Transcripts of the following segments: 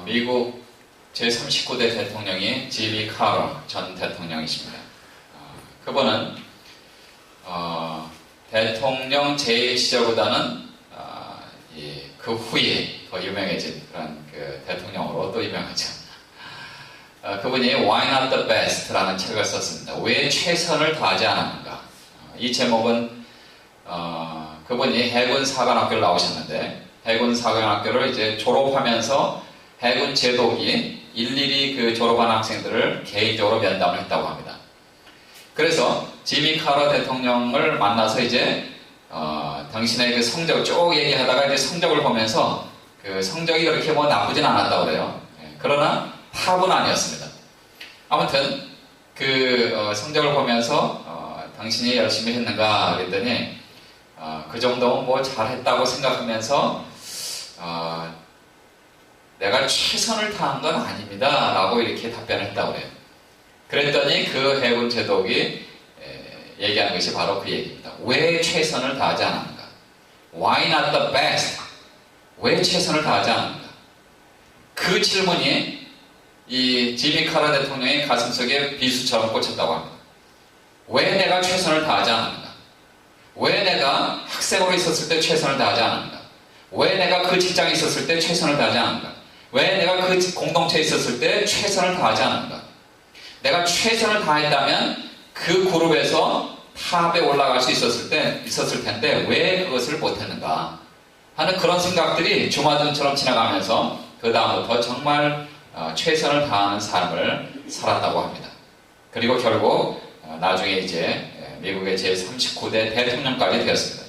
미국 제39대 대통령이 지미 카터 전 대통령이십니다. 그분은 대통령 재임 시절보다는 그 후에 더 유명해진 그런 그 대통령으로 또 유명하죠. 그분이 Why Not the Best라는 책을 썼습니다. 왜 최선을 다하지 않았는가? 이 제목은 그분이 해군 사관학교를 나오셨는데 해군 사관학교를 이제 졸업하면서 해군 제독이 일일이 그 졸업한 학생들을 개인적으로 면담을 했다고 합니다. 그래서 지미 카터 대통령을 만나서 이제 당신의 그 성적 쭉 얘기하다가 이제 성적을 보면서 그 성적이 그렇게 뭐 나쁘진 않았다고 그래요. 그러나 탑은 아니었습니다. 아무튼 그 성적을 보면서 당신이 열심히 했는가 그랬더니 그 정도면 뭐 잘했다고 생각하면서 내가 최선을 다한 건 아닙니다 라고 이렇게 답변을 했다고 그래요. 그랬더니 그 해군 제독이 얘기하는 것이 바로 그 얘기입니다. 왜 최선을 다하지 않았는가? Why not the best? 왜 최선을 다하지 않았는가? 그 질문이 이 지미 카터 대통령의 가슴속에 비수처럼 꽂혔다고 합니다. 왜 내가 최선을 다하지 않았는가? 왜 내가 학생으로 있었을 때 최선을 다하지 않았는가? 왜 내가 그 직장에 있었을 때 최선을 다하지 않았는가? 왜 내가 그 공동체에 있었을 때 최선을 다하지 않았는가? 내가 최선을 다했다면 그 그룹에서 탑에 올라갈 수 있었을 텐데 왜 그것을 못했는가 하는 그런 생각들이 주마등처럼 지나가면서 그 다음부터 정말 최선을 다하는 삶을 살았다고 합니다. 그리고 결국 나중에 이제 미국의 제39대 대통령까지 되었습니다.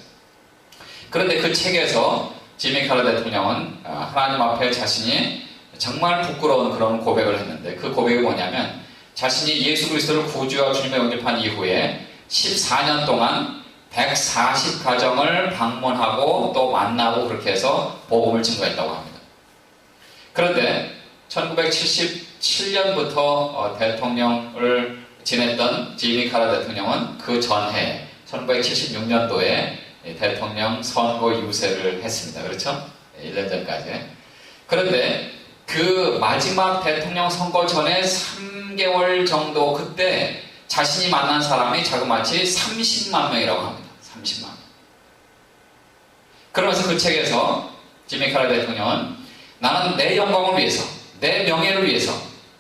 그런데 그 책에서 지미 카터 대통령은 하나님 앞에 자신이 정말 부끄러운 그런 고백을 했는데 그 고백이 뭐냐면 자신이 예수 그리스도를 구주와 주님의 영접한 이후에 14년 동안 140가정을 방문하고 또 만나고 그렇게 해서 복음을 증거했다고 합니다. 그런데 1977년부터 대통령을 지냈던 지미 카터 대통령은 그 전해 1976년도에 대통령 선거 유세를 했습니다. 그렇죠? 1년 전까지. 그런데 그 마지막 대통령 선거 전에 3개월 정도 그때 자신이 만난 사람이 자그마치 30만 명이라고 합니다. 30만 명. 그러면서 그 책에서 지미 카터 대통령은 나는 내 영광을 위해서, 내 명예를 위해서,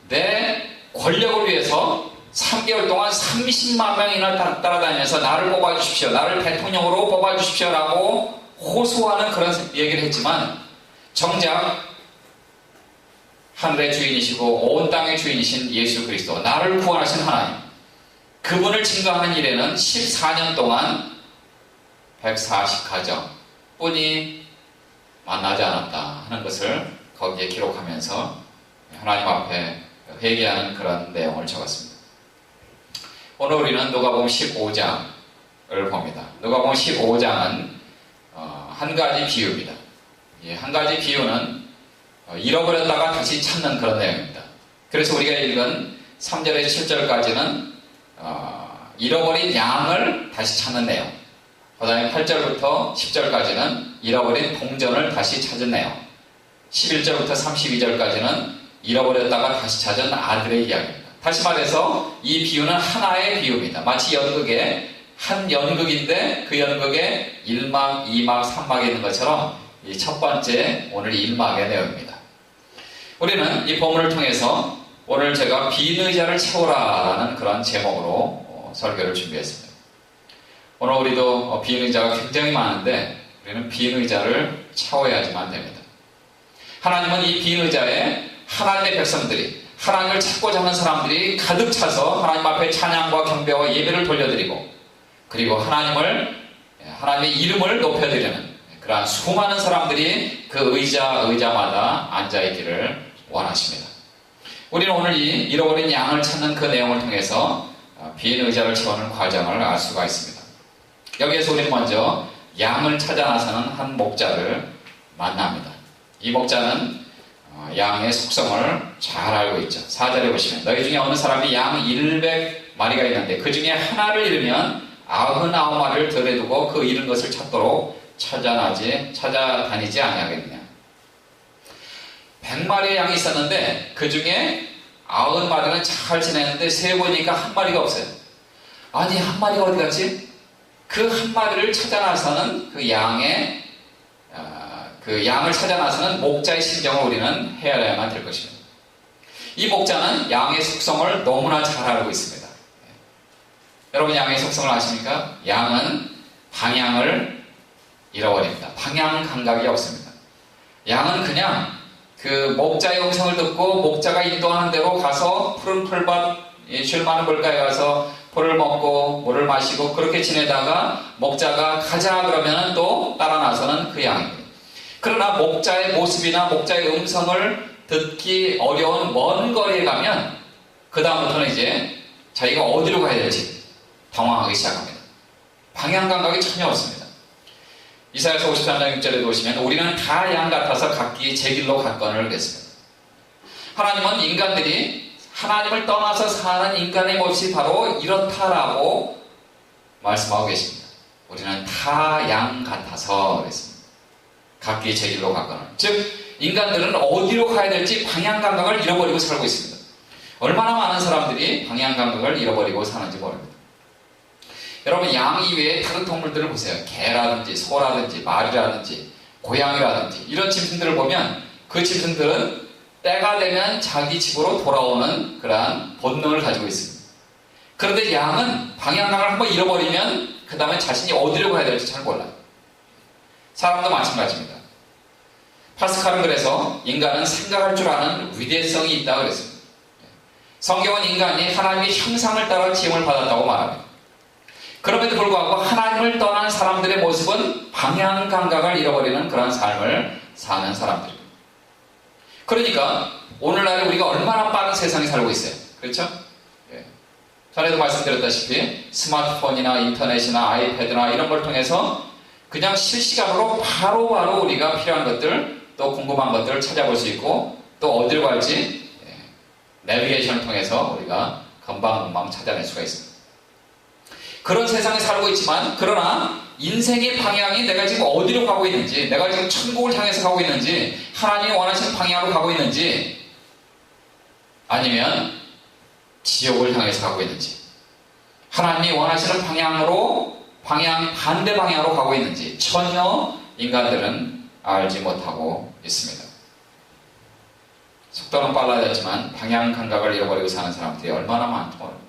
내 권력을 위해서 3개월 동안 30만 명이나 따라다니면서 나를 뽑아주십시오. 나를 대통령으로 뽑아주십시오. 라고 호소하는 그런 얘기를 했지만 정작 하늘의 주인이시고 온 땅의 주인이신 예수 그리스도, 나를 구원하신 하나님, 그분을 증거하는 일에는 14년 동안 140가정 뿐이 만나지 않았다 하는 것을 거기에 기록하면서 하나님 앞에 회개하는 그런 내용을 적었습니다. 오늘 우리는 누가복음 15장을 봅니다. 누가복음 15장은 한 가지 비유입니다. 한 가지 비유는 잃어버렸다가 다시 찾는 그런 내용입니다. 그래서 우리가 읽은 3절에서 7절까지는 잃어버린 양을 다시 찾는 내용, 그 다음에 8절부터 10절까지는 잃어버린 동전을 다시 찾은 내용, 11절부터 32절까지는 잃어버렸다가 다시 찾은 아들의 이야기입니다. 다시 말해서 이 비유는 하나의 비유입니다. 마치 연극의 한 연극인데 그 연극에 1막, 2막, 3막이 있는 것처럼 이 첫 번째 오늘 1막의 내용입니다. 우리는 이 본문을 통해서 오늘 제가 빈 의자를 채우라라는 그런 제목으로 설교를 준비했습니다. 오늘 우리도 빈 의자가 굉장히 많은데 우리는 빈 의자를 채워야지만 됩니다. 하나님은 이 빈 의자에 하나님의 백성들이, 하나님을 찾고자 하는 사람들이 가득 차서 하나님 앞에 찬양과 경배와 예배를 돌려드리고 그리고 하나님의 이름을 높여드리는 그러한 수많은 사람들이 그 의자마다 앉아있기를 원하십니다. 우리는 오늘 이 잃어버린 양을 찾는 그 내용을 통해서 빈 의자를 채우는 과정을 알 수가 있습니다. 여기에서 우리는 먼저 양을 찾아 나서는 한 목자를 만납니다. 이 목자는 양의 속성을 잘 알고 있죠. 4절에 보시면 너희 중에 어느 사람이 양 100마리가 있는데 그 중에 하나를 잃으면 99마리를 들에 두고 그 잃은 것을 찾도록 찾아다니지 아니하겠느냐. 100마리의 양이 있었는데 그 중에 90마리는 잘 지냈는데 세 보니까 한 마리가 없어요. 아니, 한 마리가 어디 갔지? 그 한 마리를 찾아 나서는 그 양을 찾아 나서는 목자의 심정을 우리는 헤아려야만 될 것입니다. 이 목자는 양의 속성을 너무나 잘 알고 있습니다. 여러분, 양의 속성을 아십니까? 양은 방향을 잃어버립니다. 방향 감각이 없습니다. 양은 그냥 그 목자의 음성을 듣고 목자가 인도하는 대로 가서 푸른 풀밭, 쉴 만한 물가에 가서 풀을 먹고 물을 마시고 그렇게 지내다가 목자가 가자 그러면 또 따라 나서는 그 양입니다. 그러나 목자의 모습이나 목자의 음성을 듣기 어려운 먼 거리에 가면 그 다음부터는 이제 자기가 어디로 가야 될지 당황하기 시작합니다. 방향 감각이 전혀 없습니다. 이사야서 53장 6절에 보시면 우리는 다 양 같아서 각기 제 길로 갔거늘 그랬습니다. 하나님은 인간들이 하나님을 떠나서 사는 인간의 모습이 바로 이렇다라고 말씀하고 계십니다. 우리는 다 양 같아서 그랬습니다. 각기 제 길로 갔거늘. 즉 인간들은 어디로 가야 될지 방향 감각을 잃어버리고 살고 있습니다. 얼마나 많은 사람들이 방향 감각을 잃어버리고 사는지 모릅니다. 여러분, 양 이외에 다른 동물들을 보세요. 개라든지 소라든지 말이라든지 고양이라든지 이런 짐승들을 보면 그 짐승들은 때가 되면 자기 집으로 돌아오는 그러한 본능을 가지고 있습니다. 그런데 양은 방향감을 한번 잃어버리면 그 다음에 자신이 어디로 가야 될지 잘 몰라요. 사람도 마찬가지입니다. 파스칼은 그래서 인간은 생각할 줄 아는 위대성이 있다고 그랬습니다. 성경은 인간이 하나님의 형상을 따라 지음을 받았다고 말합니다. 그럼에도 불구하고 하나님을 떠난 사람들의 모습은 방향 감각을 잃어버리는 그런 삶을 사는 사람들입니다. 그러니까 오늘날에 우리가 얼마나 빠른 세상에 살고 있어요. 그렇죠? 예. 전에도 말씀드렸다시피 스마트폰이나 인터넷이나 아이패드나 이런 걸 통해서 그냥 실시간으로 바로바로 우리가 필요한 것들 또 궁금한 것들을 찾아볼 수 있고 또 어디로 갈지 내비게이션을 통해서 우리가 금방금방 찾아낼 수가 있습니다. 그런 세상에 살고 있지만 그러나 인생의 방향이 내가 지금 어디로 가고 있는지, 내가 지금 천국을 향해서 가고 있는지, 하나님이 원하시는 방향으로 가고 있는지, 아니면 지옥을 향해서 가고 있는지, 하나님이 원하시는 방향으로 반대 방향으로 가고 있는지 전혀 인간들은 알지 못하고 있습니다. 속도는 빨라졌지만 방향 감각을 잃어버리고 사는 사람들이 얼마나 많죠.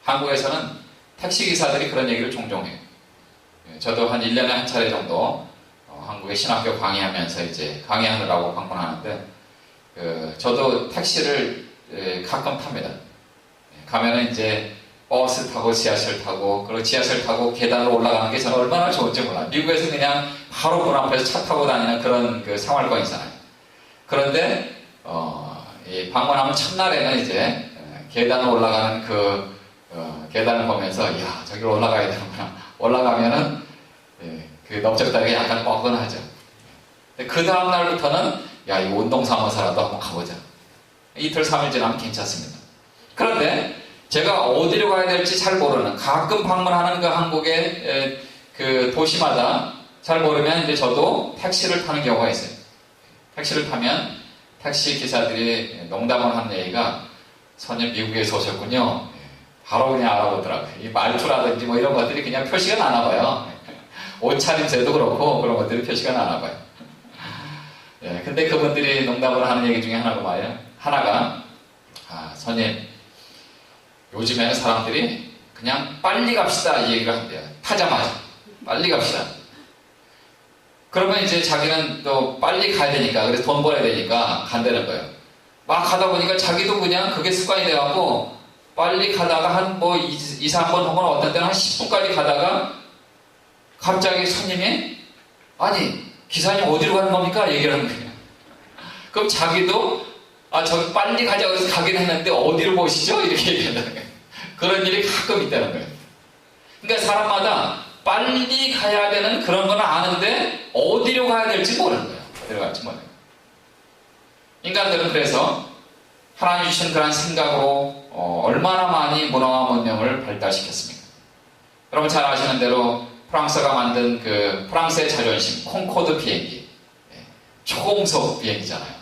한국에서는 택시기사들이 그런 얘기를 종종 해요. 저도 한 1년에 한 차례 정도 한국의 신학교 강의하면서 이제 강의하느라고 방문하는데 저도 택시를 가끔 탑니다. 가면은 이제 버스 타고 지하철 타고 그리고 지하철 타고 계단으로 올라가는 게 저는 얼마나 좋을지 몰라요. 미국에서 그냥 바로 문 앞에서 차 타고 다니는 그런 그 생활권이잖아요. 그런데 이 방문하면 첫날에는 이제 계단으로 올라가는 계단을 보면서 야 저기로 올라가야 되는구나. 올라가면은 그 넓적다리가 약간 뻐근하죠. 그 다음 날부터는 야 이거 운동 삼아서라도 한번 가보자. 이틀 3일 지나면 괜찮습니다. 그런데 제가 어디로 가야 될지 잘 모르는 가끔 방문하는 그 한국의 그 도시마다 잘 모르면 이제 저도 택시를 타는 경우가 있어요. 택시를 타면 택시 기사들이 농담을 하는 얘기가 선생님 미국에서 오셨군요. 바로 그냥 알아보더라고요. 이 말투라든지 뭐 이런 것들이 그냥 표시가 나나 봐요. 옷차림새도 그렇고 그런 것들이 표시가 나나 봐요. 예, 근데 그분들이 농담을 하는 얘기 중에 하나가 선생님 요즘에는 사람들이 그냥 빨리 갑시다 이 얘기를 한대요. 타자마자 빨리 갑시다. 그러면 이제 자기는 또 빨리 가야 되니까 그래서 돈 벌어야 되니까 간다는 거예요. 막 가다 보니까 자기도 그냥 그게 습관이 돼갖고 빨리 가다가 한 2, 3번 혹은 어떤 때는 한 10분까지 가다가 갑자기 손님이 아니 기사님 어디로 가는 겁니까? 얘기를 하는 거예요. 그럼 자기도 저기 빨리 가자고 해서 가긴 했는데 어디로 보시죠? 이렇게 얘기한다는 거예요. 그런 일이 가끔 있다는 거예요. 그러니까 사람마다 빨리 가야 되는 그런 건 아는데 어디로 가야 될지 모르는 거예요. 어디로 갈지 모르는 거예요. 인간들은 그래서 하나님 주신 그런 생각으로 얼마나 많이 문화와 문명을 발달시켰습니까? 여러분 잘 아시는 대로 프랑스가 만든 그 프랑스의 자존심 콩코드 비행기 초공속 비행기잖아요.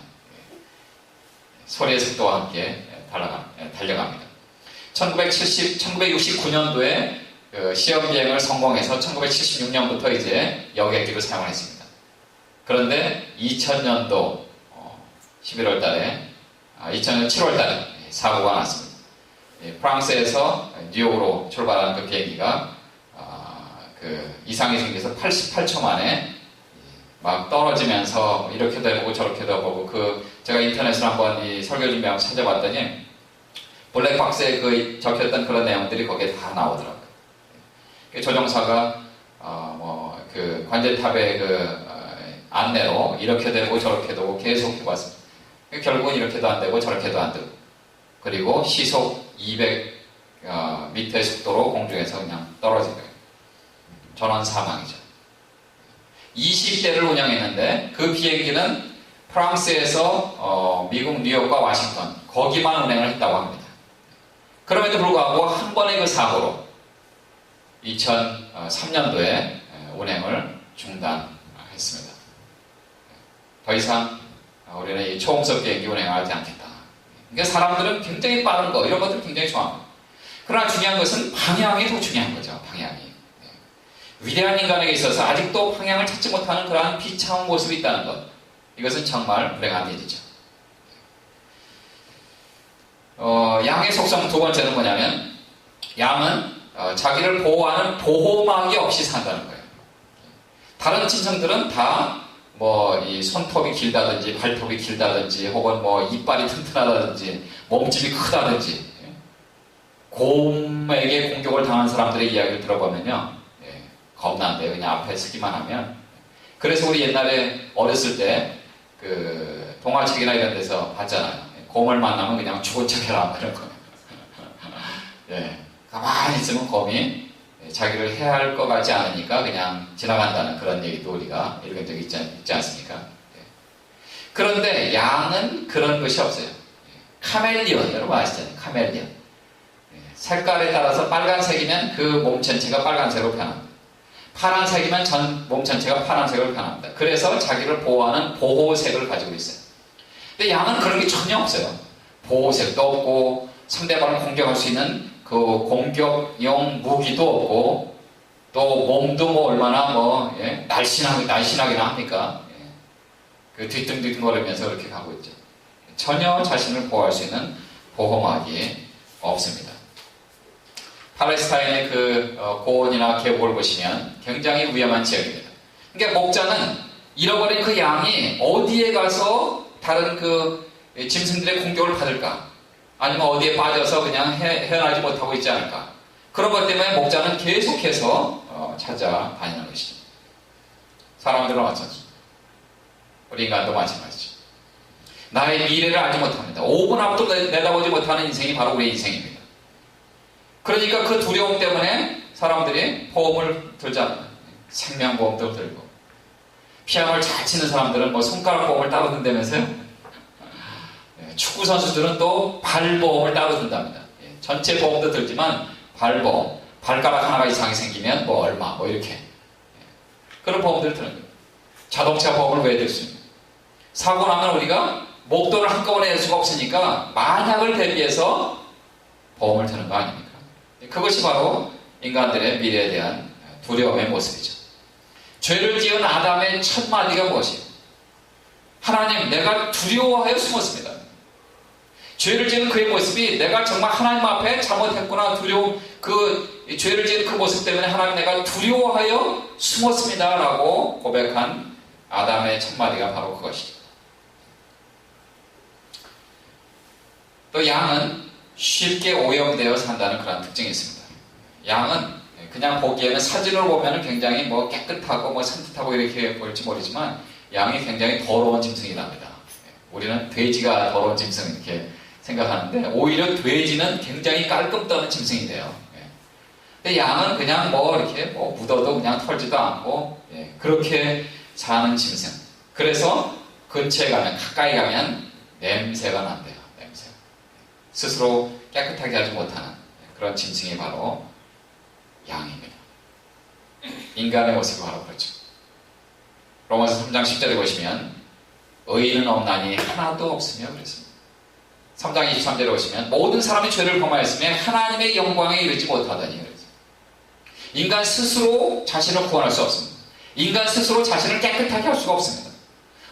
소리의 속도와 함께 달려갑니다. 1969년도에 시험 비행을 성공해서 1976년부터 이제 여객기를 사용을 했습니다. 그런데 2000년도 11월 달에 2000년 7월 달에 사고가 났습니다. 프랑스에서 뉴욕으로 출발하는 그 비행기가 그 이상이 생겨서 88초 만에 막 떨어지면서 이렇게도 해보고 저렇게도 해보고 제가 인터넷으로 한번 이 설교 준비하고 찾아봤더니 블랙박스에 적혔던 그런 내용들이 거기에 다 나오더라고요. 조종사가 그 관제탑의 안내로 이렇게 되고 저렇게 되고 계속 해봤습니다. 결국은 이렇게도 안 되고 저렇게도 안 되고, 그리고 시속 200m의 속도로 공중에서 그냥 떨어진 거예요. 전원 사망이죠. 20대를 운영했는데 그 비행기는 프랑스에서 미국 뉴욕과 워싱턴 거기만 운행을 했다고 합니다. 그럼에도 불구하고 한 번의 그 사고로 2003년도에 운행을 중단했습니다. 더 이상 우리는 이 초음속 비행기 운행하지 않겠다. 그러니까 사람들은 굉장히 빠른 거 이런 것들 굉장히 좋아합니다. 그러나 중요한 것은 방향이 더 중요한 거죠. 방향이. 위대한 인간에게 있어서 아직도 방향을 찾지 못하는 그러한 비참한 모습이 있다는 것, 이것은 정말 불행한 일이죠. 양의 속성 두 번째는 뭐냐면, 양은 자기를 보호하는 보호막이 없이 산다는 거예요. 다른 짐승들은 다 이 손톱이 길다든지 발톱이 길다든지 혹은 이빨이 튼튼하다든지 몸집이 크다든지, 곰에게 공격을 당한 사람들의 이야기를 들어보면요, 겁난데 그냥 앞에 서기만 하면. 그래서 우리 옛날에 어렸을 때 동화책이나 이런 데서 봤잖아요. 곰을 만나면 그냥 죽은 척해라 그런 거. 가만히 있으면 곰이 자기를 해할 것 같지 않으니까 그냥 지나간다는 그런 얘기도 우리가 읽은 적이 있지 않습니까? 그런데 양은 그런 것이 없어요. 카멜리온, 여러분 아시잖아요. 카멜리온. 색깔에 따라서 빨간색이면 그 몸 전체가 빨간색으로 변합니다. 파란색이면 전 몸 전체가 파란색으로 변합니다. 그래서 자기를 보호하는 보호색을 가지고 있어요. 근데 양은 그런 게 전혀 없어요. 보호색도 없고 상대방을 공격할 수 있는 그 공격용 무기도 없고, 또 몸도 얼마나 날씬하기나 합니까? 그 뒤뚱뒤뚱거리면서 이렇게 가고 있죠. 전혀 자신을 보호할 수 있는 보호막이 없습니다. 팔레스타인의 고원이나 계곡을 보시면 굉장히 위험한 지역입니다. 그러니까 목자는 잃어버린 그 양이 어디에 가서 다른 짐승들의 공격을 받을까? 아니면 어디에 빠져서 그냥 헤어나지 못하고 있지 않을까? 그런 것 때문에 목자는 계속해서 찾아다니는 것이죠. 사람들은 마찬가지죠. 우리 인간도 마찬가지죠. 나의 미래를 알지 못합니다. 5분 앞도 내다보지 못하는 인생이 바로 우리의 인생입니다. 그러니까 그 두려움 때문에 사람들이 보험을 들잖아요. 생명보험도 들고. 피아노를 잘 치는 사람들은 손가락 보험을 따로 든다면서요? 축구 선수들은 또 발보험을 따로 든답니다. 전체 보험도 들지만 발보험, 발가락 하나가 이상이 생기면 얼마, 이렇게. 그런 보험들을 드는 거예요. 자동차 보험을 왜 들 수 있는 거예요? 사고 나면 우리가 목돈을 한꺼번에 낼 수가 없으니까 만약을 대비해서 보험을 드는 거 아닙니까? 그것이 바로 인간들의 미래에 대한 두려움의 모습이죠. 죄를 지은 아담의 첫 마디가 무엇이에요? 하나님, 내가 두려워하여 숨었습니다. 죄를 지은 그의 모습이 내가 정말 하나님 앞에 잘못했구나, 죄를 지은 그 모습 때문에 하나님, 내가 두려워하여 숨었습니다 라고 고백한 아담의 첫 마디가 바로 그것이죠. 또 양은 쉽게 오염되어 산다는 그런 특징이 있습니다. 양은 그냥 보기에는 사진을 보면 굉장히 깨끗하고 산뜻하고 이렇게 보일지 모르지만 양이 굉장히 더러운 짐승이랍니다. 우리는 돼지가 더러운 짐승 이렇게 생각하는데 오히려 돼지는 굉장히 깔끔 떠는 짐승인데요. 근데 양은 그냥 이렇게 묻어도 그냥 털지도 않고 그렇게 사는 짐승. 그래서 근처에 가면, 가까이 가면 냄새가 난대요. 냄새. 스스로 깨끗하게 하지 못하는 그런 짐승이 바로 양입니다. 인간의 모습이 바로 그렇죠. 로마서 3장 10절에 보시면 의인은 없나니 하나도 없으며 그랬습니다. 3장 23절에 보시면 모든 사람이 죄를 범하였으며 하나님의 영광에 이르지 못하다니 그랬어요. 인간 스스로 자신을 구원할 수 없습니다. 인간 스스로 자신을 깨끗하게 할 수가 없습니다.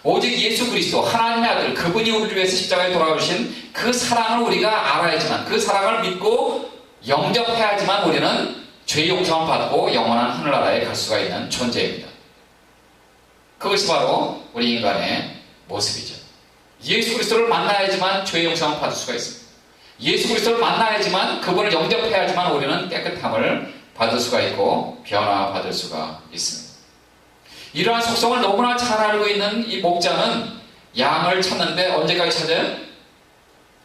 오직 예수 그리스도 하나님의 아들 그분이 우리를 위해서 십자가에 돌아오신 그 사랑을 우리가 알아야지만 그 사랑을 믿고 영접해야지만 우리는 죄 용서를 받고 영원한 하늘나라에 갈 수가 있는 존재입니다. 그것이 바로 우리 인간의 모습이죠. 예수 그리스도를 만나야지만 죄 용서를 받을 수가 있습니다. 예수 그리스도를 만나야지만 그분을 영접해야지만 우리는 깨끗함을 받을 수가 있고 변화받을 수가 있습니다. 이러한 속성을 너무나 잘 알고 있는 이 목자는 양을 찾는데 언제까지 찾아요?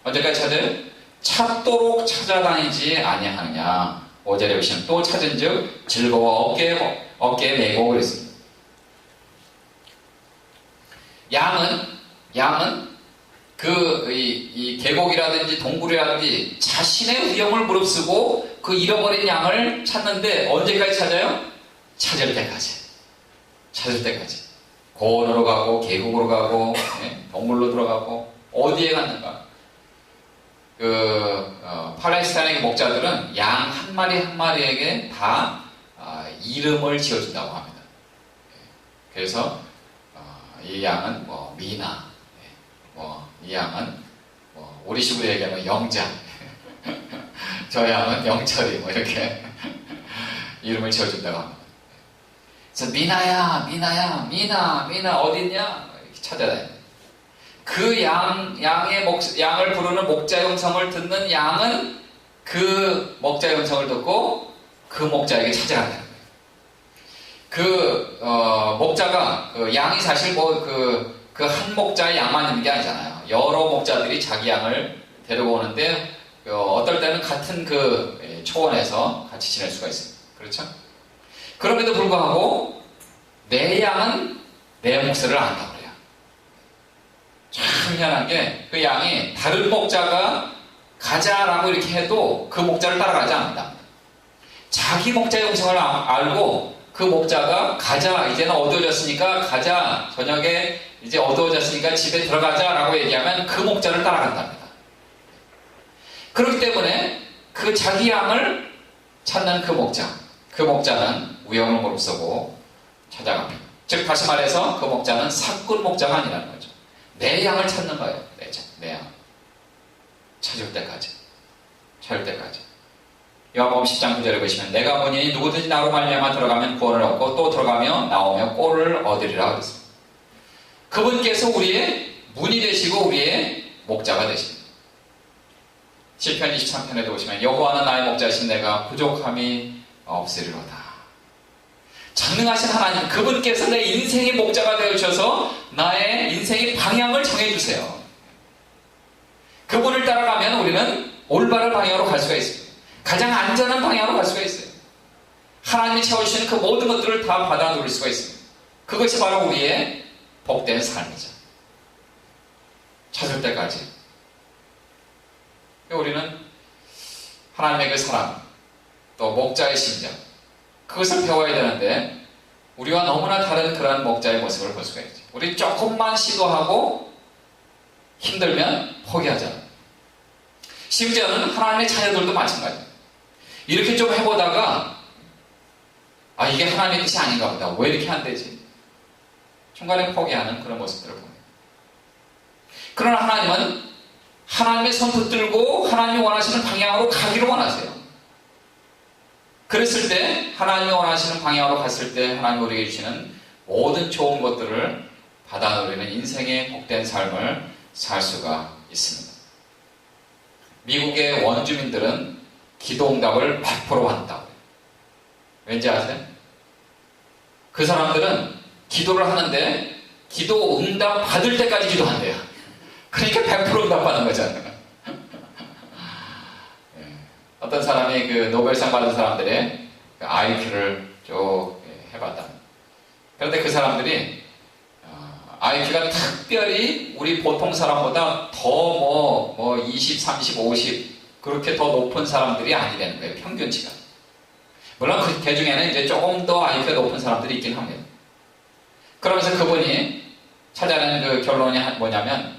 언제까지 찾아요? 찾도록 찾아다니지 아니하느냐. 5절에 보시면 또 찾은즉 즐거워 어깨에 메고 그랬습니다. 양은 이 계곡이라든지 동굴이라든지 자신의 위험을 무릅쓰고 그 잃어버린 양을 찾는데 언제까지 찾아요? 찾을 때까지. 고원으로 가고 계곡으로 가고 동굴로 들어가고 어디에 갔는가. 팔레스타인의 목자들은 양 한 마리 한 마리에게 다 이름을 지어준다고 합니다. 그래서 이 양은 미나, 이 양은 우리 식으로 얘기하면 영자, 저 양은 영철이 이렇게 이름을 지어준다고 합니다. 그래서 미나 어딨냐 이렇게 찾아다닙니다. 그 양을 부르는 목자의 음성을 듣는 양은 그 목자의 음성을 듣고 그 목자에게 찾아간다. 목자가 양이 사실 그 한 목자의 양만 있는 게 아니잖아요. 여러 목자들이 자기 양을 데리고 오는데 어떨 때는 같은 초원에서 같이 지낼 수가 있습니다. 그렇죠? 그럼에도 불구하고 내 양은 내 몫을 안다고 그래요. 참 희한한 게 그 양이 다른 목자가 가자라고 이렇게 해도 그 목자를 따라가지 않는다. 자기 목자의 음성을 알고 그 목자가 가자, 이제는 어두워졌으니까 가자, 저녁에 이제 어두워졌으니까 집에 들어가자라고 얘기하면 그 목자를 따라간답니다. 그렇기 때문에 그 자기 양을 찾는 그 목자는 위험을 무릅쓰고 찾아갑니다. 즉 다시 말해서 그 목자는 사꾼 목자가 아니라는 거죠. 내 양을 찾는 거예요. 내 양. 찾을 때까지. 요한복음 10장 9절에 보시면 내가 보니 누구든지 나로 말미암아 들어가면 구원을 얻고 또 들어가며 나오며 꼴을 얻으리라 그랬습니다. 그분께서 우리의 문이 되시고 우리의 목자가 되십니다. 시편 23편에도 보시면 여호와는 나의 목자신 내가 부족함이 없으리로다. 전능하신 하나님 그분께서 내 인생의 목자가 되어주셔서 나의 인생의 방향을 정해주세요. 그분을 따라가면 우리는 올바른 방향으로 갈 수가 있습니다. 가장 안전한 방향으로 갈 수가 있어요. 하나님이 채워주시는 그 모든 것들을 다 받아 누릴 수가 있습니다. 그것이 바로 우리의 복된 삶이죠. 찾을 때까지. 우리는 하나님의 그 사랑, 또 목자의 심정, 그것을 배워야 되는데 우리와 너무나 다른 그러한 목자의 모습을 볼 수가 있죠. 우리 조금만 시도하고 힘들면 포기하잖아요. 심지어는 하나님의 자녀들도 마찬가지예요. 이렇게 좀 해보다가 이게 하나님의 뜻이 아닌가 보다. 왜 이렇게 안 되지? 중간에 포기하는 그런 모습들을 봅니다. 그러나 하나님은 하나님의 손 붙들고 하나님이 원하시는 방향으로 가기를 원하세요. 그랬을 때 하나님이 원하시는 방향으로 갔을 때 하나님이 우리에게 주시는 모든 좋은 것들을 받아 누리는 인생의 복된 삶을 살 수가 있습니다. 미국의 원주민들은 기도응답을 100% 받는다고 해요. 왠지 아세요? 그 사람들은 기도를 하는데 기도응답 받을 때까지 기도한대요. 그러니까 100% 응답받는 거잖아요. 어떤 사람이 그 노벨상 받은 사람들의 IQ를 쭉 해봤다. 그런데 그 사람들이 IQ가 특별히 우리 보통 사람보다 더 20, 30, 50 그렇게 더 높은 사람들이 아니라는 거예요. 평균치가. 물론 그 중에는 이제 조금 더 IQ가 높은 사람들이 있긴 합니다. 그러면서 그분이 찾아낸 그 결론이 뭐냐면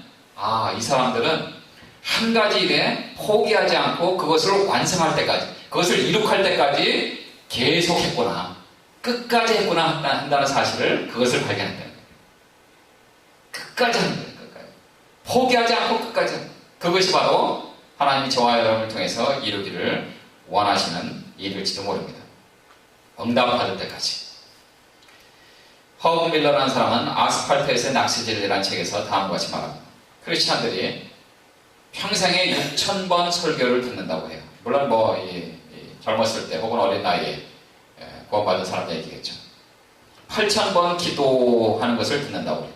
이 사람들은 한 가지 일에 포기하지 않고 그것을 완성할 때까지, 그것을 이룩할 때까지 계속 했구나, 끝까지 했구나 한다는 사실을, 그것을 발견했다는 거예요. 끝까지 하는 거예요. 끝까지. 포기하지 않고 끝까지 하는 거예요. 그것이 바로 하나님이 저와 여러분을 통해서 이루기를 원하시는 일일지도 모릅니다. 응답받을 때까지. 허그 밀러라는 사람은 아스팔트에서의 낚시질이라는 책에서 다음과 같이 말합니다. 크리스찬들이 평생에 6,000번 설교를 듣는다고 해요. 물론 젊었을 때 혹은 어린 나이에 구원받은 사람들 얘기겠죠. 8,000번 기도하는 것을 듣는다고 해요.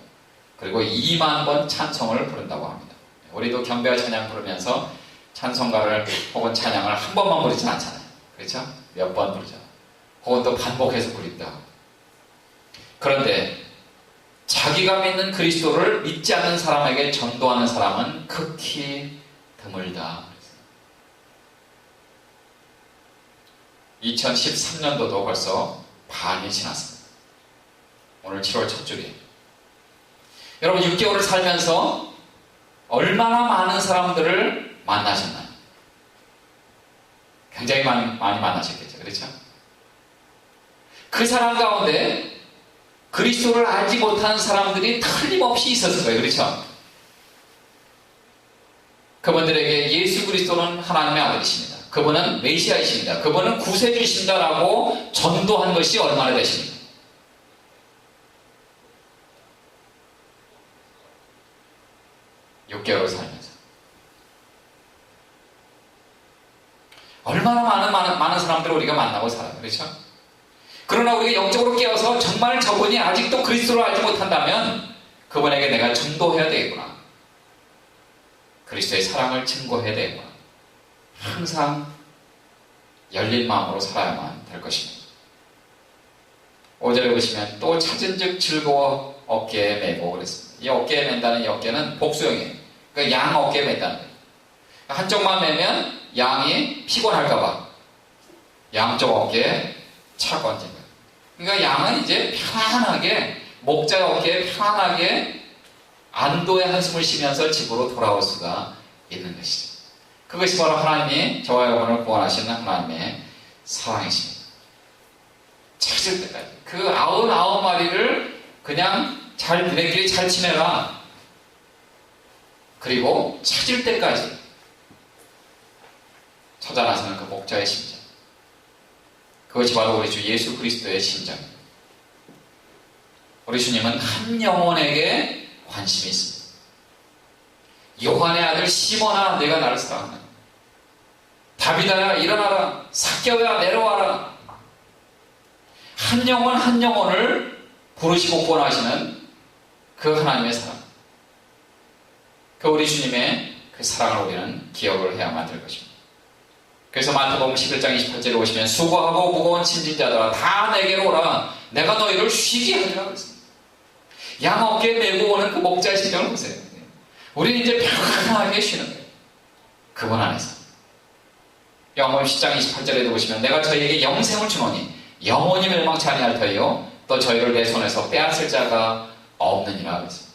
그리고 2만 번 찬송을 부른다고 합니다. 우리도 경배와 찬양 부르면서 찬송가를 혹은 찬양을 한 번만 부르진 않잖아요. 그렇죠? 몇 번 부르죠. 혹은 또 반복해서 부린다. 그런데 자기가 믿는 그리스도를 믿지 않는 사람에게 전도하는 사람은 극히 드물다. 2013년도도 벌써 반이 지났습니다. 오늘 7월 첫 주기예요. 여러분 6개월을 살면서 얼마나 많은 사람들을 만나셨나요? 굉장히 많이 만나셨겠죠. 그렇죠? 그 사람 가운데 그리스도를 알지 못하는 사람들이 틀림없이 있었을 거예요. 그렇죠? 그분들에게 예수 그리스도는 하나님의 아들이십니다. 그분은 메시아이십니다. 그분은 구세주이십니다. 라고 전도한 것이 얼마나 되십니까? (6개월을) 살면서 얼마나 많은 사람들을 우리가 만나고 살아요. 그렇죠? 그러나 우리가 영적으로 깨어서 정말 저분이 아직도 그리스도를 알지 못한다면 그분에게 내가 전도해야 되겠구나, 그리스도의 사랑을 증거해야 되겠구나, 항상 열린 마음으로 살아야만 될 것입니다. 5절에 보시면 또 찾은 즉 즐거워 어깨에 메고 그랬습니다. 이 어깨에 맨다는 이 어깨는 복수형이에요. 그러니까 양 어깨에 맨다는 거예요. 한쪽만 매면 양이 피곤할까봐 양쪽 어깨에 차고 앉은 거예요. 그러니까 양은 이제 편안하게, 목자의 어깨에 편안하게 안도의 한숨을 쉬면서 집으로 돌아올 수가 있는 것이죠. 그것이 바로 하나님이 저와 여러분을 구원하시는 하나님의 사랑이십니다. 찾을 때까지 그 99마리를 그냥 잘 너네끼리 잘 지내라, 그리고 찾을 때까지 찾아 나서는 그 목자의 심정, 그것이 바로 우리 주 예수 그리스도의 심정입니다. 우리 주님은 한 영혼에게 관심이 있습니다. 요한의 아들 시몬아, 내가 나를 사랑하느냐, 다비다야 일어나라, 삭개오야 내려와라. 한 영혼 한 영혼을 부르시고 구원하시는 그 하나님의 사랑, 그 우리 주님의 그 사랑을 우리는 기억을 해야만 될 것입니다. 그래서 마태복음 11장 28절에 오시면 수고하고 무거운 짐진 자들아 다 내게로 오라, 내가 너희를 쉬게 하리라 그랬습니다. 양 어깨에 메고 오는 그 목자의 심정을 보세요. 우리는 이제 편안하게 쉬는 거예요. 그분 안에서. 요한복음 10장 28절에도 보시면 내가 저희에게 영생을 주노니 영원히 멸망치 아니할 터이요 또 저희를 내 손에서 빼앗을 자가 없느니라 그랬습니다.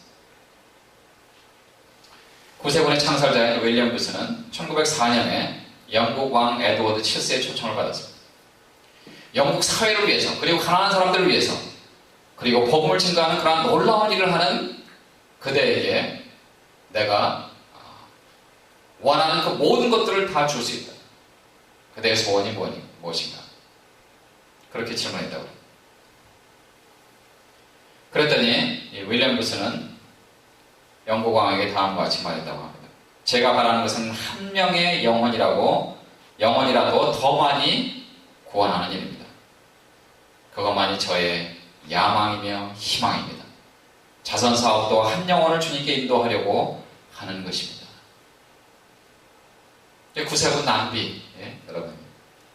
구세군의 창설자인 윌리엄 부스는 1904년에 영국 왕 에드워드 7세의 초청을 받았습니다. 영국 사회를 위해서, 그리고 가난한 사람들을 위해서, 그리고 복음을 증거하는 그러한 놀라운 일을 하는 그대에게 내가 원하는 그 모든 것들을 다 줄 수 있다. 그대의 소원이 무엇인가? 그렇게 질문했다고 합니다. 그랬더니 이 윌리엄 부스는 영국 왕에게 다음과 같이 말했다고 합니다. 제가 바라는 것은 한 명의 영혼이라도 더 많이 구원하는 일입니다. 그것만이 저의 야망이며 희망입니다. 자선사업도 한 영혼을 주님께 인도하려고 하는 것입니다. 구세군 낭비, 여러분.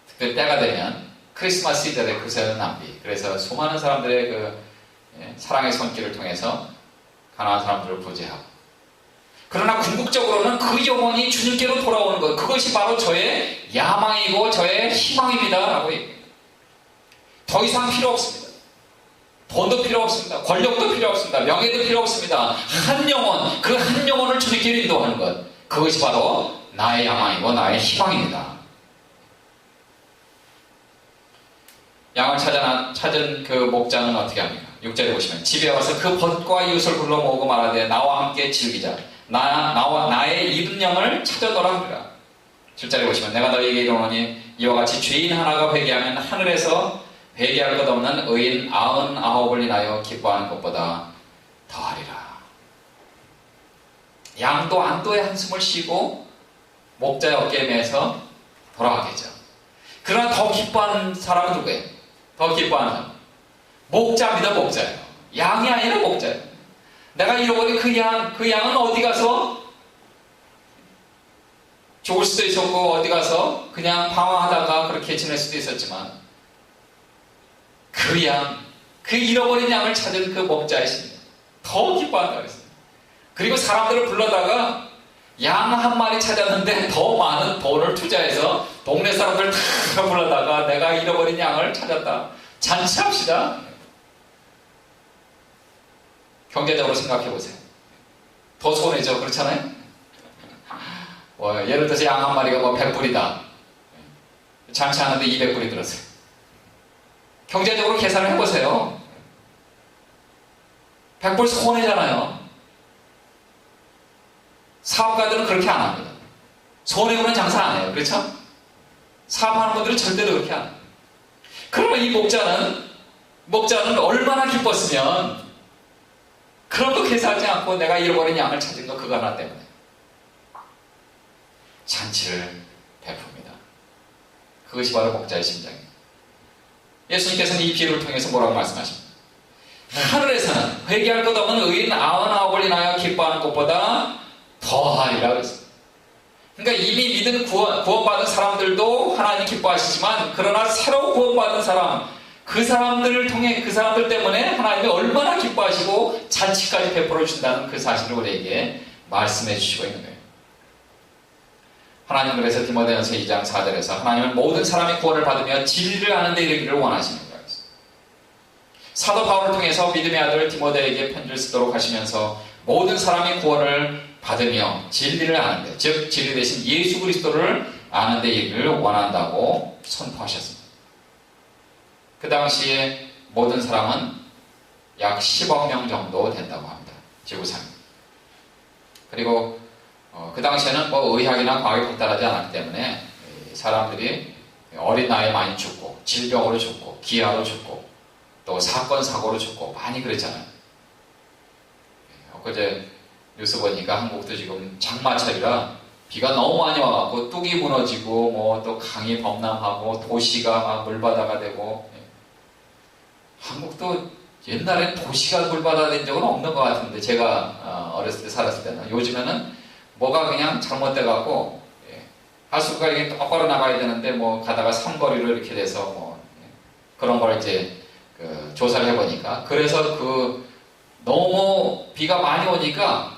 특별히 때가 되면 크리스마스 이전에 구세군 낭비. 그래서 수많은 사람들의 그 사랑의 손길을 통해서 가난한 사람들을 구제하고. 그러나 궁극적으로는 그 영혼이 주님께로 돌아오는 것, 그것이 바로 저의 야망이고 저의 희망입니다 라고 얘기합니다. 더 이상 필요 없습니다. 돈도 필요 없습니다. 권력도 필요 없습니다. 명예도 필요 없습니다. 한 영혼, 그 한 영혼을 주님께로 인도하는 것, 그것이 바로 나의 야망이고 나의 희망입니다. 양을 찾은 그 목자는 어떻게 합니까? 6절에 보시면 집에 와서 그 벗과 이웃을 불러 모으고 말하되 나와 함께 즐기자. 나의 잃은 양을 찾아더라 하니라. 7절에 보시면 내가 너희에게 이르노니 이와 같이 죄인 하나가 회개하면 하늘에서 회개할 것 없는 의인 99을 인하여 기뻐하는 것보다 더하리라. 양도 안도의 한숨을 쉬고 목자의 어깨에 매서 돌아가겠죠. 그러나 더 기뻐하는 사람은 누구예요? 더 기뻐하는 사람. 목자입니다. 목자예요. 양이 아니라 목자예요. 내가 잃어버린 그 양은 어디 가서 죽을 수도 있었고 어디 가서 그냥 방황하다가 그렇게 지낼 수도 있었지만 그 잃어버린 양을 찾은 그 목자이십니다. 더 기뻐한다고 했습니다. 그리고 사람들을 불러다가 양 한 마리 찾았는데 더 많은 돈을 투자해서 동네 사람들 다 불러다가 내가 잃어버린 양을 찾았다. 잔치합시다. 경제적으로 생각해 보세요. 더 손해죠. 그렇잖아요? 예를 들어서 양 한 마리가 100불이다. 잔치하는데 200불이 들었어요. 경제적으로 계산을 해보세요. 100불 손해잖아요. 사업가들은 그렇게 안 합니다. 손해보는 장사 안 해요. 그렇죠? 사업하는 분들은 절대로 그렇게 안 해요. 그러면 이 목자는 얼마나 기뻤으면 그런 거 계산하지 않고 내가 잃어버린 양을 찾은 거 그거 하나 때문에 잔치를 베풉니다. 그것이 바로 목자의 심장이에요. 예수님께서는 이 비유를 통해서 뭐라고 말씀하십니까? 하늘에서는 회개할 것 없는 의인 99을 인하여 기뻐하는 것보다 더하리라 그랬습니다. 그러니까 이미 믿은 구원받은 사람들도 하나님 기뻐하시지만 그러나 새로 구원받은 사람, 그 사람들 때문에 하나님이 얼마나 기뻐하시고 잔치까지 베풀어 준다는 그 사실을 우리에게 말씀해 주시고 있는 거예요. 하나님은 그래서 디모데전서 2장 4절에서 하나님은 모든 사람이 구원을 받으며 진리를 아는 데 이르기를 원하시는 거예요. 사도 바울을 통해서 믿음의 아들 디모데에게 편지를 쓰도록 하시면서 모든 사람이 구원을 받으며 진리를 아는 데, 즉 진리 대신 예수 그리스도를 아는 데 이르기를 원한다고 선포하셨습니다. 그 당시에 모든 사람은 약 10억 명 정도 된다고 합니다. 지구상에. 그리고 그 당시에는 의학이나 과학이 발달하지 않았기 때문에 사람들이 어린 나이에 많이 죽고 질병으로 죽고 기아로 죽고 또 사건 사고로 죽고 많이 그랬잖아요. 엊그제 뉴스 보니까 한국도 지금 장마철이라 비가 너무 많이 와갖고 뚝이 무너지고 또 강이 범람하고 도시가 막 물바다가 되고 한국도 옛날엔 도시가 물바다가 된 적은 없는 것 같은데 제가 어렸을 때 살았을 때는 요즘에는 뭐가 그냥 잘못돼갖고 하수구가 이렇게 똑바로 나가야 되는데 가다가 삼거리로 이렇게 돼서 그런 걸 이제 조사를 해보니까 그래서 너무 비가 많이 오니까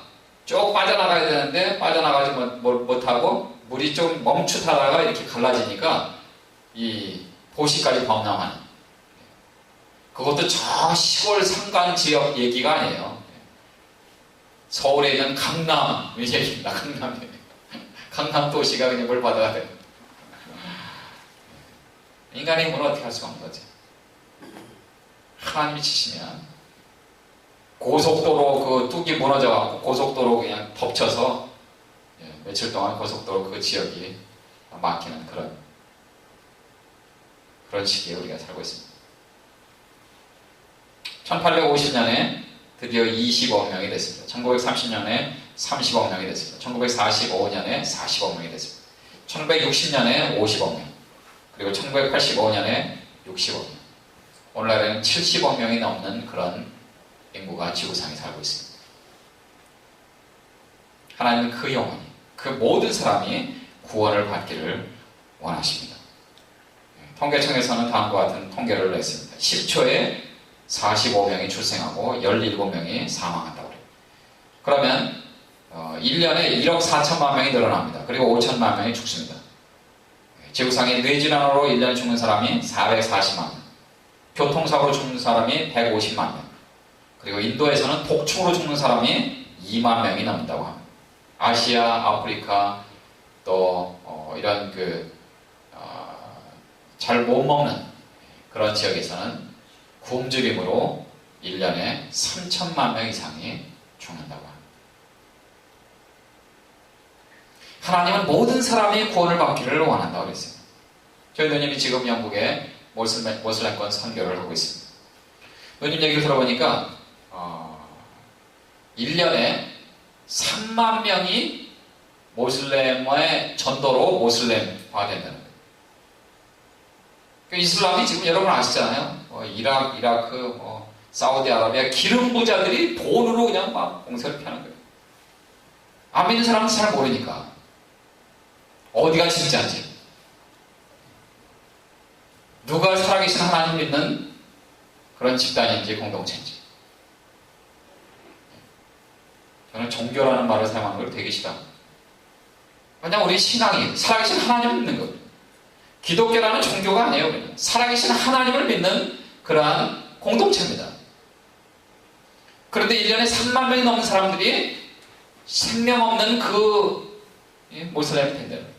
쭉 빠져나가야 되는데 빠져나가지 못하고 물이 좀 멈추다가 이렇게 갈라지니까 이 도시까지 범람하는 그것도 저 시골 산간 지역 얘기가 아니에요. 서울에 있는 강남 얘기입니다. 강남 도시가 그냥 물바다가 돼요. 인간의 힘으로 어떻게 할 수가 없는 거죠. 하나님이 치시면 고속도로 그 뚝이 무너져갖고 고속도로 그냥 덮쳐서 며칠 동안 고속도로 그 지역이 막히는 그런 시기에 우리가 살고 있습니다. 1850년에 드디어 20억 명이 됐습니다. 1930년에 30억 명이 됐습니다. 1945년에 40억 명이 됐습니다. 1960년에 50억 명, 그리고 1985년에 60억 명, 오늘날에는 70억 명이 넘는 그런 인구가 지구상에 살고 있습니다. 하나님은 그 영혼이, 그 모든 사람이 구원을 받기를 원하십니다. 통계청에서는 다음과 같은 통계를 냈습니다. 10초에 45명이 출생하고 17명이 사망한다고 그래요. 그러면 1년에 1억 4천만 명이 늘어납니다. 그리고 5천만 명이 죽습니다. 지구상에 뇌질환으로 1년에 죽는 사람이 440만 명, 교통사고로 죽는 사람이 150만 명, 그리고 인도에서는 독충으로 죽는 사람이 2만 명이 넘는다고 합니다. 아시아, 아프리카 또 이런 잘 못 먹는 그런 지역에서는 굶주림으로 1년에 3천만 명 이상이 죽는다고 합니다. 하나님은 모든 사람이 구원을 받기를 원한다고 그랬어요. 저희 누님이 지금 영국에 모슬렘권 선교를 하고 있습니다. 누님 얘기를 들어보니까 1년에 3만 명이 모슬렘의 전도로 모슬렘화 된다는 거예요. 이슬람이 지금 여러분 아시잖아요. 이라크, 사우디아라비아 기름 부자들이 돈으로 그냥 막 공세를 펴는 거예요. 안 믿는 사람은 잘 모르니까 어디가 진짜인지, 누가 살아계신 하나님 믿는 그런 집단인지 공동체인지. 저는 종교라는 말을 사용하는 걸 되게 싫어합니다. 그냥 우리 신앙이 살아계신 하나님을 믿는 거예요. 기독교라는 종교가 아니에요. 그냥 살아계신 하나님을 믿는 그러한 공동체입니다. 그런데 1년에 3만 명이 넘는 사람들이 생명 없는 모슬렘이 된다는 거예요.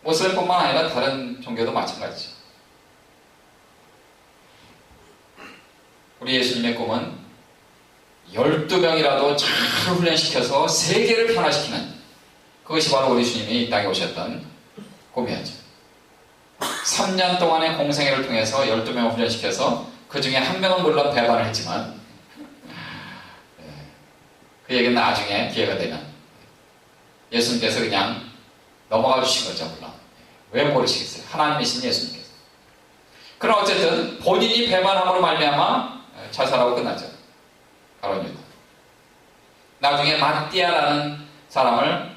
모슬렘뿐만 아니라 다른 종교도 마찬가지죠. 우리 예수님의 꿈은 12명이라도 잘 훈련시켜서 세계를 변화시키는, 그것이 바로 우리 주님이 이 땅에 오셨던 꿈이었죠. 3년 동안의 공생애를 통해서 12명을 훈련시켜서 그 중에 한 명은 물론 배반을 했지만 그 얘기는 나중에 기회가 되면 예수님께서 그냥 넘어가 주신 거죠. 물론 왜 모르시겠어요? 하나님이신 예수님께서. 그럼 어쨌든 본인이 배반함으로 말미암아 자살하고 끝나죠. 가룟 유다. 나중에 마띠아라는 사람을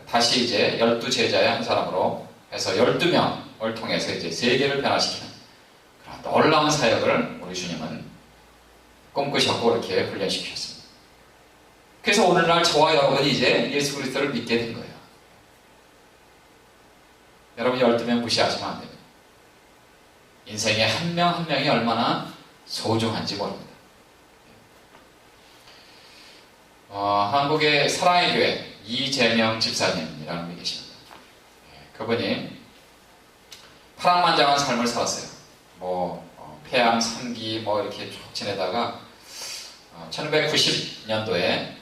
다시 이제 12제자의 한 사람으로 해서 12명을 통해서 이제 세계를 변화시키는 그런 놀라운 사역을 우리 주님은 꿈꾸셨고 이렇게 훈련시키셨습니다. 그래서 오늘날 저와 여러분이 이제 예수 그리스도를 믿게 된 거예요. 여러분 12명 무시하시면 안 됩니다. 인생에 한 명 한 명이 얼마나 소중한지 모릅니다. 한국의 사랑의 교회 이재명 집사님이라는 분이 계십니다. 그분이 파란만장한 삶을 살았어요. 폐암, 3기 이렇게 쭉 지내다가 1990년도에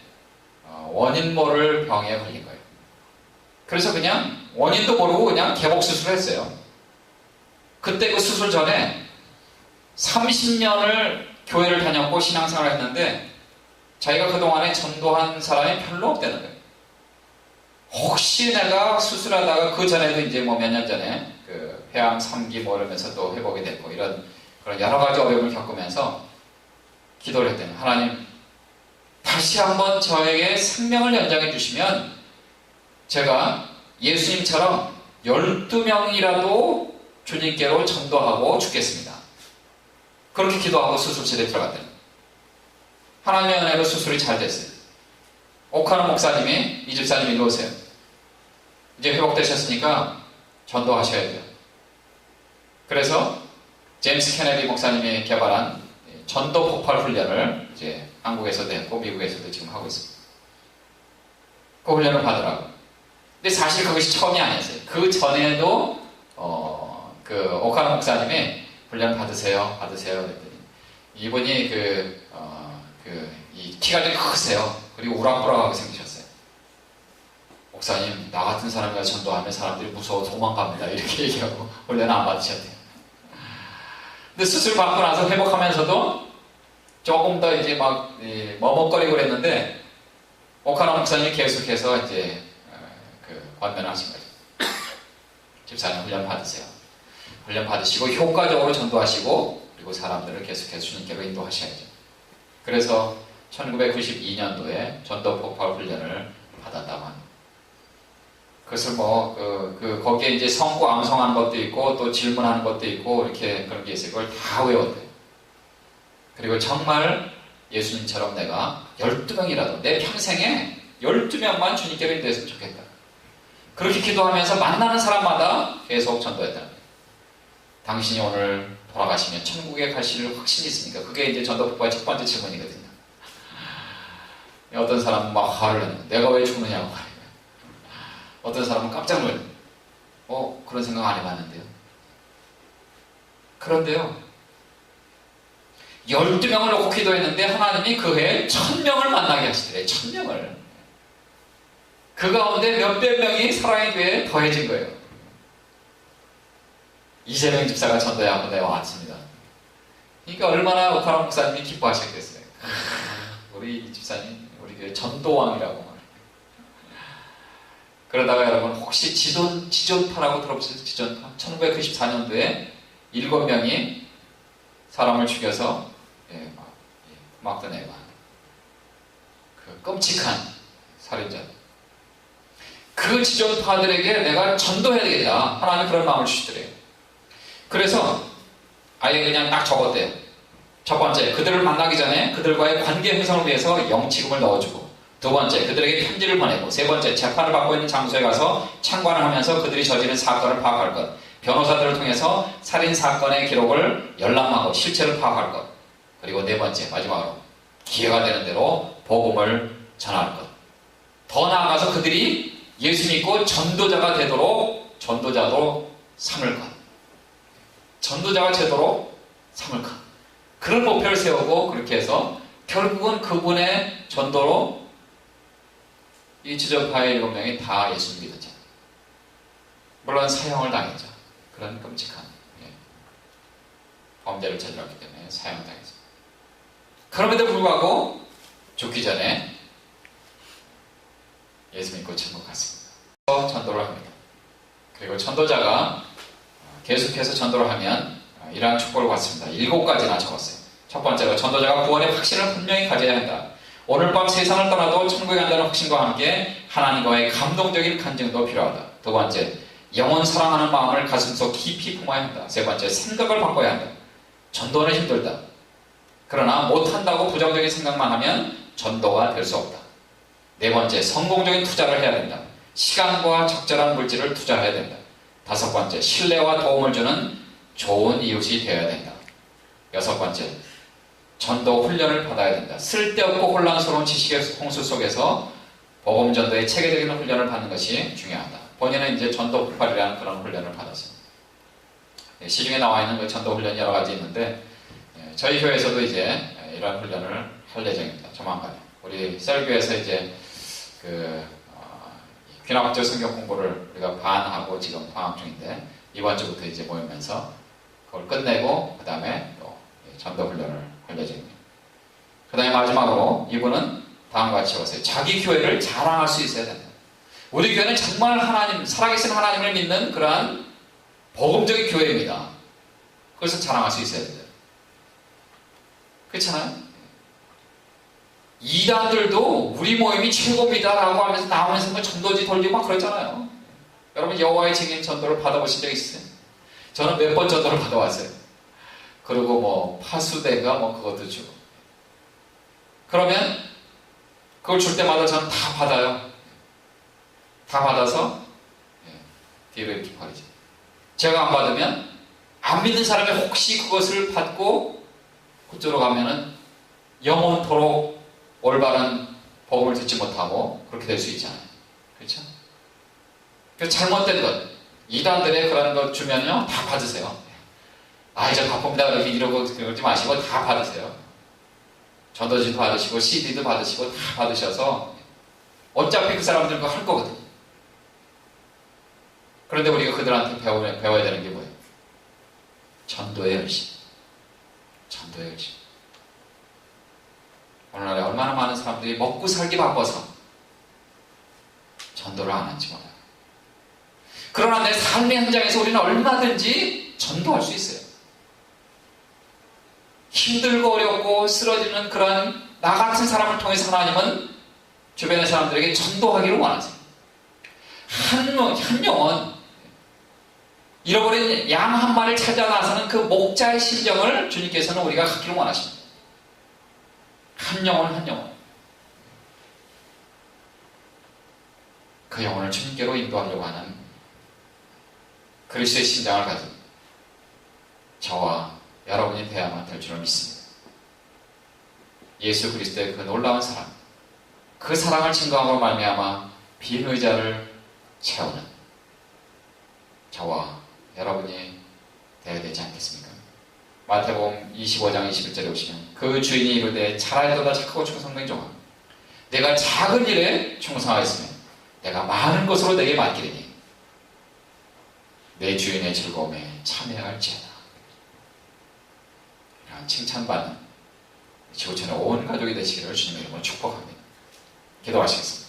원인 모를 병에 걸린 거예요. 그래서 그냥 원인도 모르고 그냥 개복 수술을 했어요. 그때 그 수술 전에 30년을 교회를 다녔고 신앙생활을 했는데 자기가 그동안에 전도한 사람이 별로 없다는 거예요. 혹시 내가 수술하다가 그 전에도 이제 몇 년 전에 폐암 3기 이러면서 또 회복이 됐고 이런 그런 여러 가지 어려움을 겪으면서 기도를 했더니 하나님 다시 한번 저에게 생명을 연장해 주시면 제가 예수님처럼 12명이라도 주님께로 전도하고 죽겠습니다. 그렇게 기도하고 수술실에 들어갔더니 하나님의 은혜로 수술이 잘 됐어요. 오카노 목사님이 이 집사님 일로 오세요. 이제 회복되셨으니까 전도하셔야 돼요. 그래서 제임스 케네디 목사님이 개발한 전도 폭발 훈련을 이제 한국에서도 했고 미국에서도 지금 하고 있습니다. 그 훈련을 받으라고. 근데 사실 그것이 처음이 아니었어요. 그 전에도 오카노 목사님이 훈련 받으세요 그랬더니 이분이 이 키가 좀 크세요. 그리고 우락부락하게 생기셨어요. 목사님 나 같은 사람이 전도하면 사람들이 무서워 도망갑니다. 이렇게 얘기하고 훈련을 안 받으셨대요. 근데 수술 받고 나서 회복하면서도 조금 더 이제 머뭇거리고 그랬는데 오카노 목사님이 계속해서 이제 권면을 하신 거죠. 집사님 훈련 받으세요. 훈련 받으시고 효과적으로 전도하시고 그리고 사람들을 계속해서 주님께로 인도하셔야죠. 그래서 1992년도에 전도 폭발 훈련을 받았다고 합니다. 그것을 거기에 이제 성구 암송하는 것도 있고 또 질문하는 것도 있고 이렇게 그런 게 있어요. 그걸 다 외웠대요. 그리고 정말 예수님처럼 내가 12명이라도 내 평생에 12명만 주님께로 인도했으면 좋겠다. 그렇게 기도하면서 만나는 사람마다 계속 전도했다는 거예요. 당신이 오늘 돌아가시면 천국에 가실 확신이 있습니까? 그게 이제 전도 폭발의 첫 번째 질문이거든요. 어떤 사람은 막 화를 내는 내가 왜 죽느냐고 말이에요. 어떤 사람은 깜짝 놀라요. 그런 생각 안 해봤는데요. 그런데요, 12명을 놓고 기도했는데 하나님이 그 해에 1000명을 만나게 하시더래요. 1000명을. 그 가운데 몇백 명이 사랑의 교회에 더해진 거예요. 이재명 집사가 전도에 한번 내와왔습니다. 그러니까 얼마나 오카라 목사님이 기뻐하셨겠어요. 우리 집사님, 우리 교회 전도왕이라고 말해요. 그러다가 여러분 혹시 지존파라고 들어보셨어요? 지존파? 1994년도에 7명이 사람을 죽여서 막던 애가 그 끔찍한 살인자. 그 지존파들에게 내가 전도해야 되겠다. 하나님 그런 마음을 주시더래요. 그래서 아예 그냥 딱 적었대요. 첫 번째, 그들을 만나기 전에 그들과의 관계 형성을 위해서 영치금을 넣어주고, 두 번째, 그들에게 편지를 보내고, 세 번째, 재판을 받고 있는 장소에 가서 참관을 하면서 그들이 저지른 사건을 파악할 것, 변호사들을 통해서 살인사건의 기록을 열람하고 실체를 파악할 것, 그리고 네 번째, 마지막으로 기회가 되는 대로 복음을 전할 것. 더 나아가서 그들이 예수 믿고 전도자가 되도록 전도자도 삼을 것. 전도자가 되도록 삼을 것. 그런 목표를 세우고 그렇게 해서 결국은 그분의 전도로 이 지존파의 7명이 다 예수를 믿었잖아요. 물론 사형을 당했죠. 그런 끔찍한 범죄를 저질렀기 때문에 사형을 당했죠. 그럼에도 불구하고 죽기 전에 예수 믿고 천국 갔습니다. 전도를 합니다. 그리고 전도자가 계속해서 전도를 하면 이러한 축복을 받습니다. 7가지나 적었어요. 첫 번째로 전도자가 구원의 확신을 분명히 가져야 한다. 오늘 밤 세상을 떠나도 천국에 간다는 확신과 함께 하나님과의 감동적인 간증도 필요하다. 두 번째, 영원 사랑하는 마음을 가슴속 깊이 품어야 한다. 세 번째, 생각을 바꿔야 한다. 전도는 힘들다. 그러나 못한다고 부정적인 생각만 하면 전도가 될 수 없다. 네 번째, 성공적인 투자를 해야 된다. 시간과 적절한 물질을 투자해야 된다. 다섯 번째, 신뢰와 도움을 주는 좋은 이웃이 되어야 된다. 여섯 번째, 전도 훈련을 받아야 된다. 쓸데없고 혼란스러운 지식의 홍수 속에서 복음 전도의 체계적인 훈련을 받는 것이 중요하다. 본인은 이제 전도 불팔이라는 그런 훈련을 받았어요. 시중에 나와 있는 그 전도 훈련이 여러 가지 있는데 저희 교회에서도 이제 이런 훈련을 할 예정입니다. 조만간에. 우리 셀교에서 이제 귀납적 성경 공부를 우리가 반하고 지금 방학 중인데 이번 주부터 이제 모이면서 그걸 끝내고 그 다음에 또 전도 훈련을 할 예정입니다. 그 다음에 마지막으로 이분은 다음과 같이 적었어요. 자기 교회를 자랑할 수 있어야 된다. 우리 교회는 정말 하나님, 살아계신 하나님을 믿는 그러한 복음적인 교회입니다. 그것을 자랑할 수 있어야 된다. 그렇잖아요? 이단들도 우리 모임이 최고입니다라고 하면서 나오면서 뭐 전도지 돌리고 막 그랬잖아요. 여러분 여호와의 증인 전도를 받아보신 적 있으세요? 저는 몇 번 전도를 받아왔어요. 그리고 뭐 파수대가 뭐 그것도 주고. 그러면 그걸 줄 때마다 저는 다 받아요. 다 받아서 뒤로 이렇게 버리죠. 제가 안 받으면 안 믿는 사람이 혹시 그것을 받고 그쪽으로 가면은 영원토록 올바른 복음을 듣지 못하고 그렇게 될 수 있잖아요. 그렇죠? 그 잘못된 것, 이단들의 그런 것 주면요 다 받으세요. 이제 바쁩니다 그렇게 이러고 그러지 마시고 다 받으세요. 전도지도 받으시고 CD도 받으시고 다 받으셔서 어차피 그 사람들과 할 거거든요. 그런데 우리가 그들한테 배워야 되는 게 뭐예요? 전도의 열심. 전도의 열심. 오늘날에 얼마나 많은 사람들이 먹고 살기 바빠서 전도를 안 하는지 몰라요. 그러나 내 삶의 현장에서 우리는 얼마든지 전도할 수 있어요. 힘들고 어렵고 쓰러지는 그런 나 같은 사람을 통해서 하나님은 주변의 사람들에게 전도하기를 원하세요. 한 영혼, 잃어버린 양 한 마리를 찾아 나서는 그 목자의 심정을 주님께서는 우리가 갖기를 원하십니다. 한 영혼 한 영혼. 그 영혼을 주님께로 인도하려고 하는 그리스도의 심장을 가진 저와 여러분이 되어야만 될 줄을 믿습니다. 예수 그리스도의 그 놀라운 사랑, 그 사랑을 증거함으로 말미암아 빈 의자를 채우는 저와 여러분이 되어야 되지 않겠습니까? 마태복음 25장 21절에 보시면 그 주인이 이르되 차라리 너다 착하고 충성된 종아, 내가 작은 일에 충성하였으면 내가 많은 것으로 내게 맡기리니 내 주인의 즐거움에 참여할지어다. 이런 칭찬받는 지구촌의 온 가족이 되시기를 주님의 이름으로 축복합니다. 기도하시겠습니다.